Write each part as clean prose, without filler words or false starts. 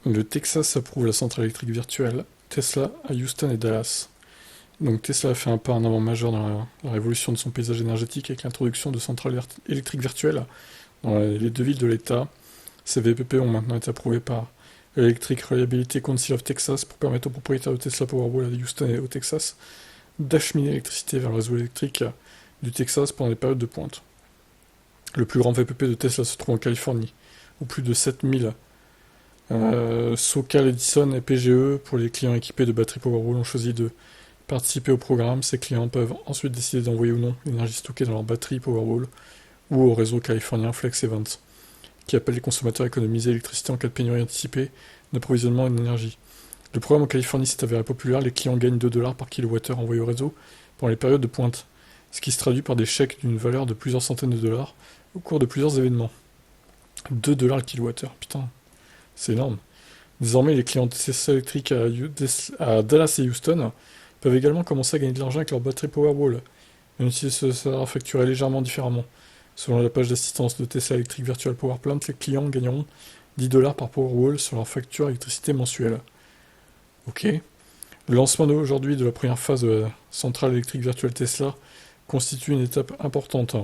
Le Texas approuve la centrale électrique virtuelle Tesla à Houston et Dallas. Donc Tesla a fait un pas en avant majeur dans la révolution de son paysage énergétique avec l'introduction de centrales électriques virtuelles dans les deux villes de l'État. Ces VPP ont maintenant été approuvés par l'Electric Reliability Council of Texas pour permettre aux propriétaires de Tesla Powerwall à Houston et au Texas d'acheminer l'électricité vers le réseau électrique du Texas pendant les périodes de pointe. Le plus grand VPP de Tesla se trouve en Californie, où plus de 7000 SoCal Edison et PGE pour les clients équipés de batteries Powerwall ont choisi de participer au programme. Ces clients peuvent ensuite décider d'envoyer ou non l'énergie stockée dans leur batterie Powerwall ou au réseau californien Flex Event, qui appelle les consommateurs à économiser l'électricité en cas de pénurie anticipée d'approvisionnement en énergie. Le programme en Californie s'est avéré populaire, les clients gagnent 2 dollars par kilowattheure envoyé au réseau pendant les périodes de pointe, ce qui se traduit par des chèques d'une valeur de plusieurs centaines de dollars au cours de plusieurs événements. 2 dollars le kilowattheure, putain, c'est énorme. Désormais, les clients de Tesla électriques à Dallas et Houston peuvent également commencer à gagner de l'argent avec leur batterie Powerwall, même si ce sera facturé légèrement différemment. Selon la page d'assistance de Tesla Electric Virtual Power Plant, les clients gagneront 10 dollars par Powerwall sur leur facture d'électricité mensuelle. Ok. Le lancement d'aujourd'hui de la première phase de la centrale électrique virtuelle Tesla constitue une étape importante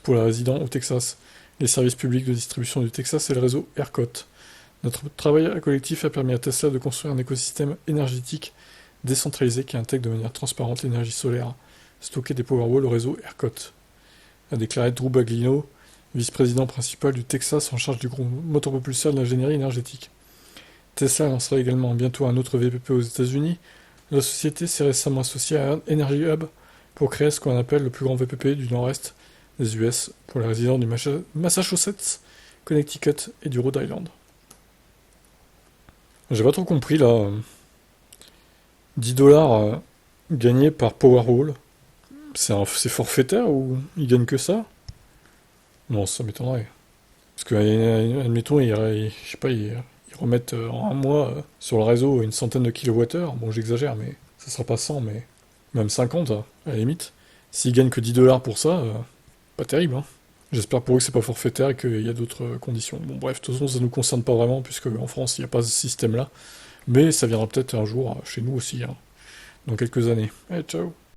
pour les résidents au Texas, les services publics de distribution du Texas et le réseau ERCOT. Notre travail collectif a permis à Tesla de construire un écosystème énergétique décentralisé qui intègre de manière transparente l'énergie solaire stockée des Powerwall au réseau ERCOT, a déclaré Drew Baglino, vice-président principal du Texas en charge du groupe motopropulseur de l'ingénierie énergétique. Tesla lancera également bientôt un autre VPP aux États-Unis. La société s'est récemment associée à Energy Hub pour créer ce qu'on appelle le plus grand VPP du nord-est des US pour les résidents du Massachusetts, Connecticut et du Rhode Island. J'ai pas trop compris là. 10 dollars gagnés par Powerwall. C'est forfaitaire ou ils gagnent que ça? Non, ça m'étonnerait. Parce que, admettons, je sais pas, ils remettent en un mois sur le réseau une centaine de kilowattheures. Bon, j'exagère, mais ça sera pas 100, mais même 50, à la limite. S'ils gagnent que 10 dollars pour ça, pas terrible, hein. J'espère pour eux que c'est pas forfaitaire et qu'il y a d'autres conditions. Bon, bref, de toute façon, ça nous concerne pas vraiment, puisque en France, il n'y a pas ce système-là. Mais ça viendra peut-être un jour chez nous aussi, hein, dans quelques années. Allez, ciao!